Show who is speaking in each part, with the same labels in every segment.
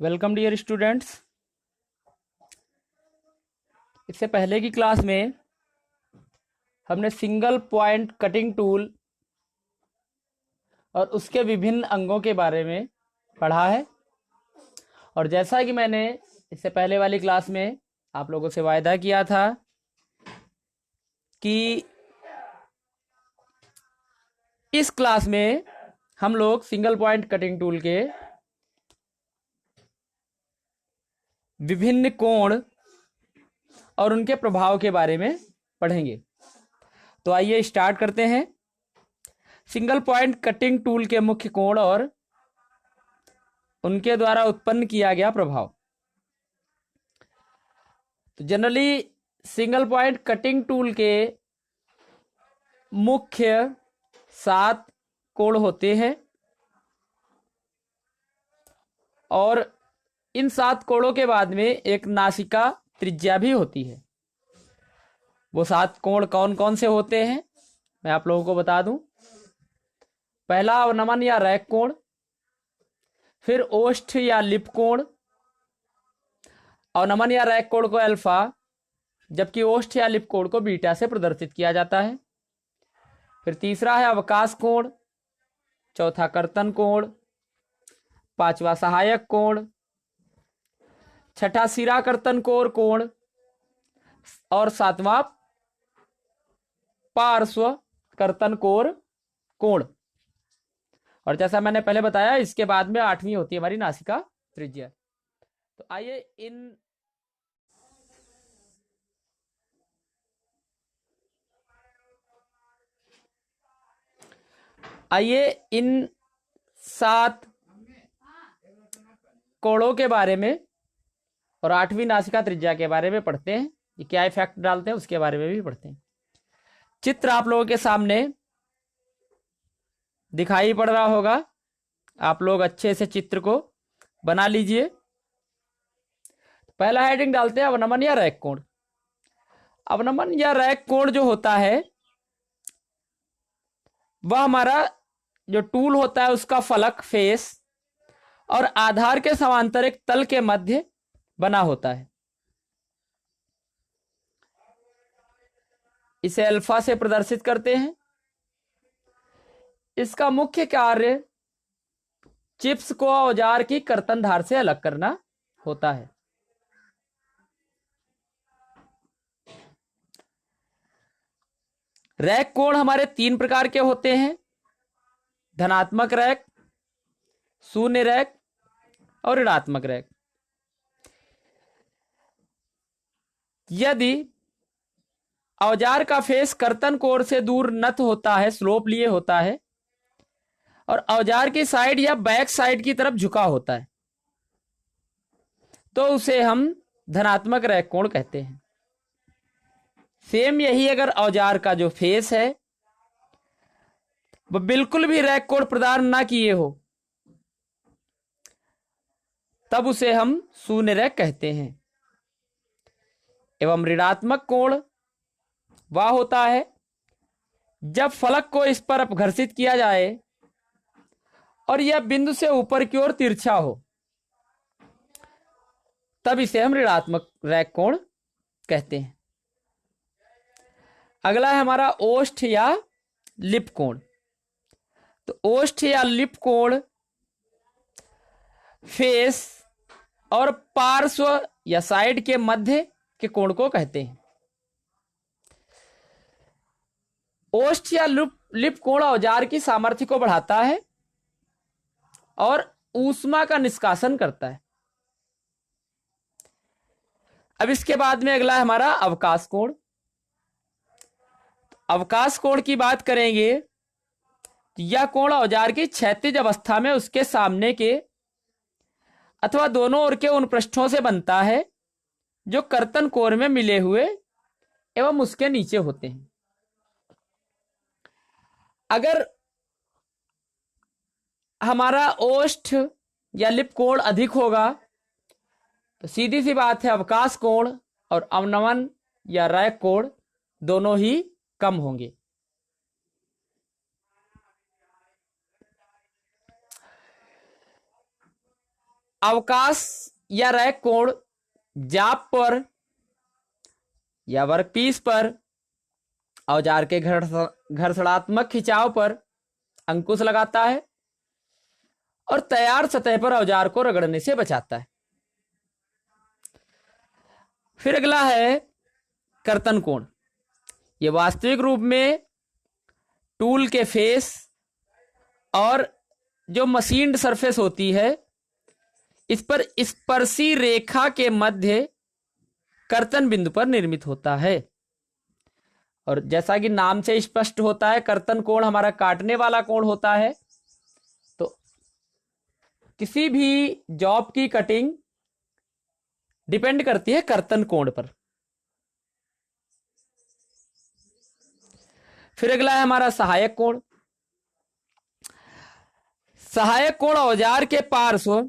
Speaker 1: Welcome dear students. इससे पहले की क्लास में हमने सिंगल पॉइंट कटिंग टूल और उसके विभिन्न अंगों के बारे में पढ़ा है। और जैसा कि मैंने इससे पहले वाली क्लास में आप लोगों से वायदा किया था कि इस क्लास में हम लोग सिंगल पॉइंट कटिंग टूल के विभिन्न कोण और उनके प्रभाव के बारे में पढ़ेंगे। तो आइए स्टार्ट करते हैं। सिंगल पॉइंट कटिंग टूल के मुख्य कोण और उनके द्वारा उत्पन्न किया गया प्रभाव। तो generally single point cutting tool के मुख्य 7 कोण होते हैं और इन 7 कोणों के बाद में एक नासिका त्रिज्या भी होती है। वो 7 कोण कौन कौन से होते हैं मैं आप लोगों को बता दूं। पहला अवनमन या रैक कोण, फिर ओष्ठ या लिप कोण। अवनमन या रैक कोण को अल्फा जबकि ओष्ठ या लिप कोण को बीटा से प्रदर्शित किया जाता है। फिर तीसरा है अवकाश कोण, चौथा कर्तन कोण, पांचवा सहायक कोण, छठा सिरा कर्तन कोण और सातवां पार्श्व कर्तन कोण। और जैसा मैंने पहले बताया इसके बाद में 8वीं होती है हमारी नासिका त्रिज्या। तो आइए इन 7 कोणों के बारे में और 8वीं नासिका त्रिज्या के बारे में पढ़ते हैं। ये क्या इफेक्ट डालते हैं उसके बारे में भी पढ़ते हैं। चित्र आप लोगों के सामने दिखाई पड़ रहा होगा। आप लोग अच्छे से चित्र को बना लीजिए। पहला हेडिंग डालते हैं अवनमन या रैक कोण। अवनमन या रैक कोण जो होता है वह हमारा जो टूल होता है उसका फलक फेस और आधार के समांतर एक तल के मध्य बना होता है। इसे अल्फा से प्रदर्शित करते हैं। इसका मुख्य कार्य चिप्स को औजार की कर्तन धार से अलग करना होता है। रैक कोण हमारे 3 प्रकार के होते हैं: धनात्मक रैक, शून्य रैक और ऋणात्मक रैक। यदि औजार का फेस कर्तन कोण से दूर नत होता है, स्लोप लिए होता है और औजार की साइड या बैक साइड की तरफ झुका होता है तो उसे हम धनात्मक रैक कोण कहते हैं। सेम यही अगर औजार का जो फेस है वह बिल्कुल भी रैक कोण प्रदान ना किए हो तब उसे हम शून्य रैक कहते हैं। एवं ऋणात्मक कोण वह होता है जब फलक को इस पर अपघर्षित किया जाए और यह बिंदु से ऊपर की ओर तिरछा हो तब इसे हम ऋणात्मक रैक कोण कहते हैं। अगला है हमारा ओष्ठ या लिप कोण। तो ओष्ठ या लिप कोण फेस और पार्श्व या साइड के मध्य के कोण को कहते हैं। ओष्ठ या लिप कोण औजार की सामर्थ्य को बढ़ाता है और ऊष्मा का निष्कासन करता है। अब इसके बाद में अगला है हमारा अवकाश कोण। अवकाश कोण की बात करेंगे यह कोण औजार की क्षैतिज अवस्था में उसके सामने के अथवा दोनों ओर के उन पृष्ठों से बनता है जो कर्तन कोण में मिले हुए एवं उसके नीचे होते हैं। अगर हमारा ओष्ठ या लिप कोण अधिक होगा तो सीधी सी बात है अवकाश कोण और अवनमन या रैक कोण दोनों ही कम होंगे। अवकाश या रैक कोण जाप पर या वर्कपीस पर औजार के घर्षणात्मक खिंचाव पर अंकुश लगाता है और तैयार सतह पर औजार को रगड़ने से बचाता है। फिर अगला है कर्तन कोण। यह वास्तविक रूप में टूल के फेस और जो मशीन्ड सरफेस होती है इस पर स्पर्शी रेखा के मध्य कर्तन बिंदु पर निर्मित होता है। और जैसा कि नाम से स्पष्ट होता है कर्तन कोण हमारा काटने वाला कोण होता है। तो किसी भी जॉब की कटिंग डिपेंड करती है कर्तन कोण पर। फिर अगला है हमारा सहायक कोण। सहायक कोण औजार के पार्श्व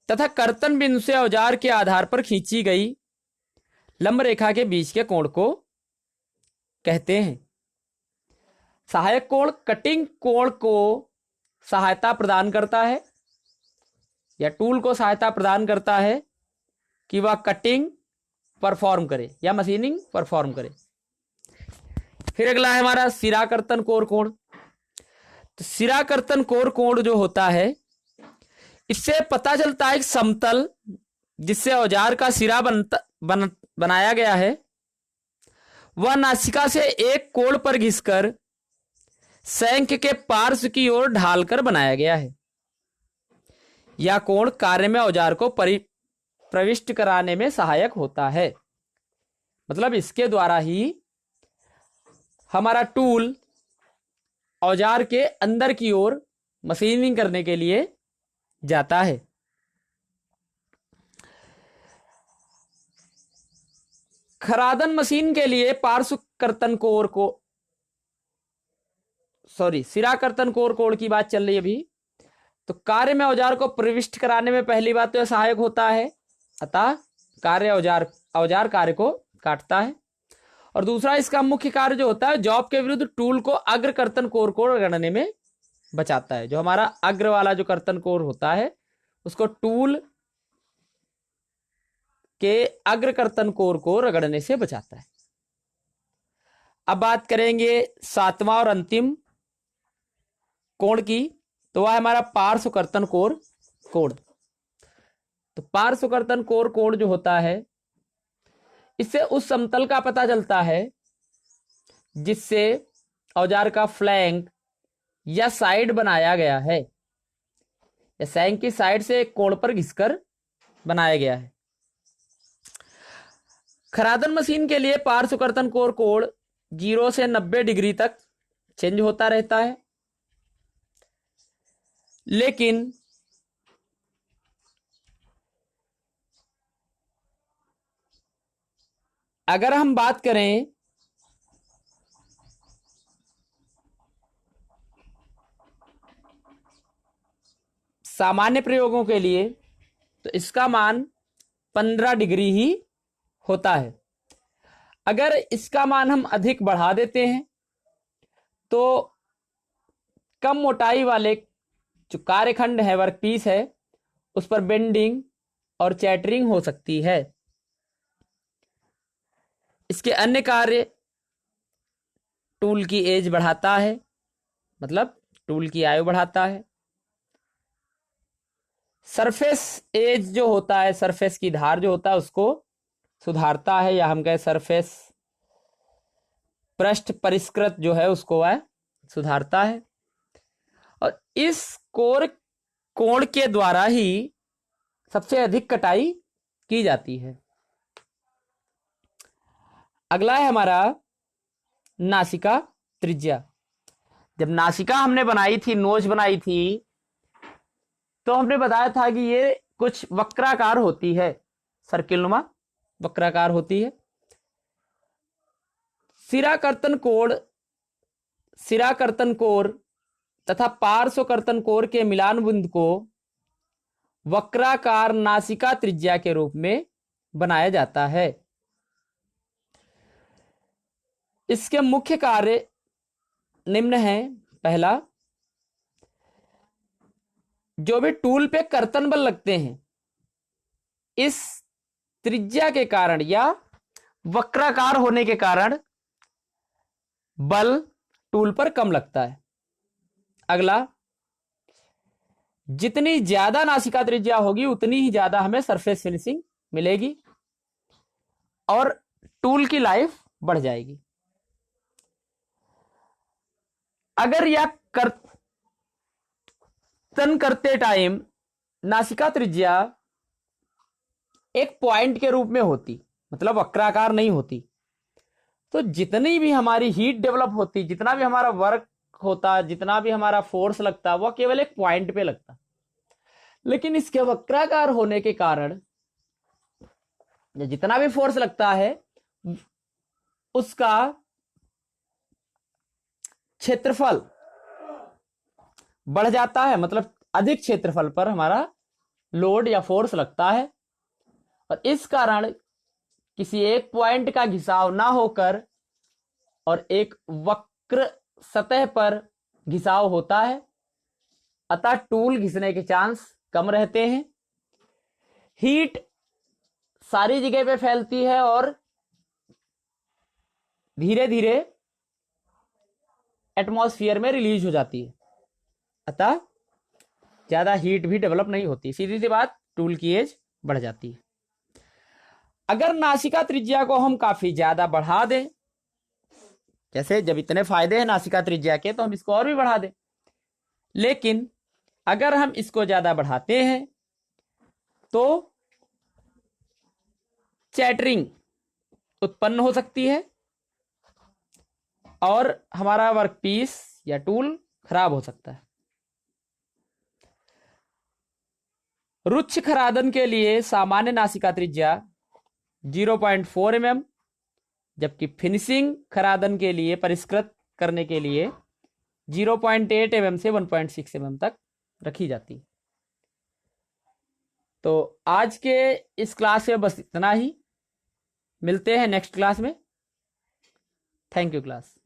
Speaker 1: तथा कर्तन बिंदु से औजार के आधार पर खींची गई लंब रेखा के बीच के कोण को कहते हैं। सहायक कोण कटिंग कोण को सहायता प्रदान करता है या टूल को सहायता प्रदान करता है कि वह कटिंग परफॉर्म करे या मशीनिंग परफॉर्म करे। फिर अगला है हमारा सिरा कर्तन कोर कोण। तो सिरा कर्तन कोर कोण जो होता है इससे पता चलता है कि समतल जिससे औजार का सिरा बनाया गया है वह नासिका से एक कोण पर घिसकर शंख के पार्श्व की ओर ढालकर बनाया गया है। यह कोण कार्य में औजार को प्रविष्ट कराने में सहायक होता है। मतलब इसके द्वारा ही हमारा टूल औजार के अंदर की ओर मशीनिंग करने के लिए जाता है। खरादन मशीन के लिए पार्श्व कर्तन कोर को सिरा कर्तन कोर कोण की बात चल रही है अभी। तो कार्य में औजार को प्रविष्ट कराने में पहली बात तो सहायक होता है, अतः कार्य औजार कार्य को काटता है। और दूसरा इसका मुख्य कार्य जो होता है जॉब के विरुद्ध टूल को अग्र कर्तन कोर को रगड़ने में बचाता है। जो हमारा अग्र वाला जो कर्तन कोर होता है उसको टूल के अग्र कर्तन कोर को रगड़ने से बचाता है। अब बात करेंगे सातवां और अंतिम कोण की, तो वह हमारा पार्श्व कर्तन कोर कोण। तो पार्श्व कर्तन कोर कोण जो होता है इससे उस समतल का पता चलता है जिससे औजार का फ्लैंक या साइड बनाया गया है या शंख की साइड से एक कोण पर घिसकर बनाया गया है। खरादन मशीन के लिए पार्श्व कर्तन कोर कोण 0 से 90 डिग्री तक चेंज होता रहता है, लेकिन अगर हम बात करें सामान्य प्रयोगों के लिए तो इसका मान 15 डिग्री ही होता है। अगर इसका मान हम अधिक बढ़ा देते हैं तो कम मोटाई वाले जो कार्यखंड है वर्कपीस है उस पर बेंडिंग और चैटरिंग हो सकती है। इसके अन्य कार्य टूल की एज बढ़ाता है, मतलब टूल की आयु बढ़ाता है। सरफेस एज जो होता है, सरफेस की धार जो होता है उसको सुधारता है, या हम कहें सरफेस पृष्ठ परिष्कृत जो है उसको वह सुधारता है। और इस कोण के द्वारा ही सबसे अधिक कटाई की जाती है। अगला है हमारा नासिका त्रिज्या। जब नासिका हमने बनाई थी, नोज बनाई थी, तो हमने बताया था कि ये कुछ वक्राकार होती है, सर्किलनुमा वक्राकार होती है। सिरा कर्तन कोर तथा पार्श्व कर्तन कोर के मिलान बिंदु को वक्राकार नासिका त्रिज्या के रूप में बनाया जाता है। इसके मुख्य कार्य निम्न हैं। पहला, जो भी टूल पे कर्तन बल लगते हैं इस त्रिज्या के कारण या वक्राकार होने के कारण बल टूल पर कम लगता है। अगला, जितनी ज्यादा नासिका त्रिज्या होगी उतनी ही ज्यादा हमें सरफेस फिनिशिंग मिलेगी और टूल की लाइफ बढ़ जाएगी। अगर यह कर्तन करते टाइम नासिका त्रिज्या एक पॉइंट के रूप में होती, मतलब वक्राकार नहीं होती, तो जितनी भी हमारी हीट डेवलप होती, जितना भी हमारा वर्क होता, जितना भी हमारा फोर्स लगता, वह केवल एक पॉइंट पे लगता। लेकिन इसके वक्राकार होने के कारण जितना भी फोर्स लगता है उसका क्षेत्रफल बढ़ जाता है, मतलब अधिक क्षेत्रफल पर हमारा लोड या फोर्स लगता है और इस कारण किसी एक पॉइंट का घिसाव ना होकर और एक वक्र सतह पर घिसाव होता है, अतः टूल घिसने के चांस कम रहते हैं। हीट सारी जगह पे फैलती है और धीरे धीरे एटमॉस्फेयर में रिलीज हो जाती है, अतः ज्यादा हीट भी डेवलप नहीं होती। सीधी सी बात, टूल की एज बढ़ जाती है। अगर नासिका त्रिज्या को हम काफी ज्यादा बढ़ा दें, जैसे जब इतने फायदे हैं नासिका त्रिज्या के तो हम इसको और भी बढ़ा दें, लेकिन अगर हम इसको ज्यादा बढ़ाते हैं तो चैटरिंग उत्पन्न हो सकती है और हमारा वर्कपीस या टूल खराब हो सकता है। रुच्छ खरादन के लिए सामान्य नासिका त्रिज्या 0.4 mm, जबकि फिनिशिंग खरादन के लिए परिष्कृत करने के लिए 0.8 mm से 1.6 mm तक रखी जाती है। तो आज के इस क्लास में बस इतना ही, मिलते हैं नेक्स्ट क्लास में। Thank you class.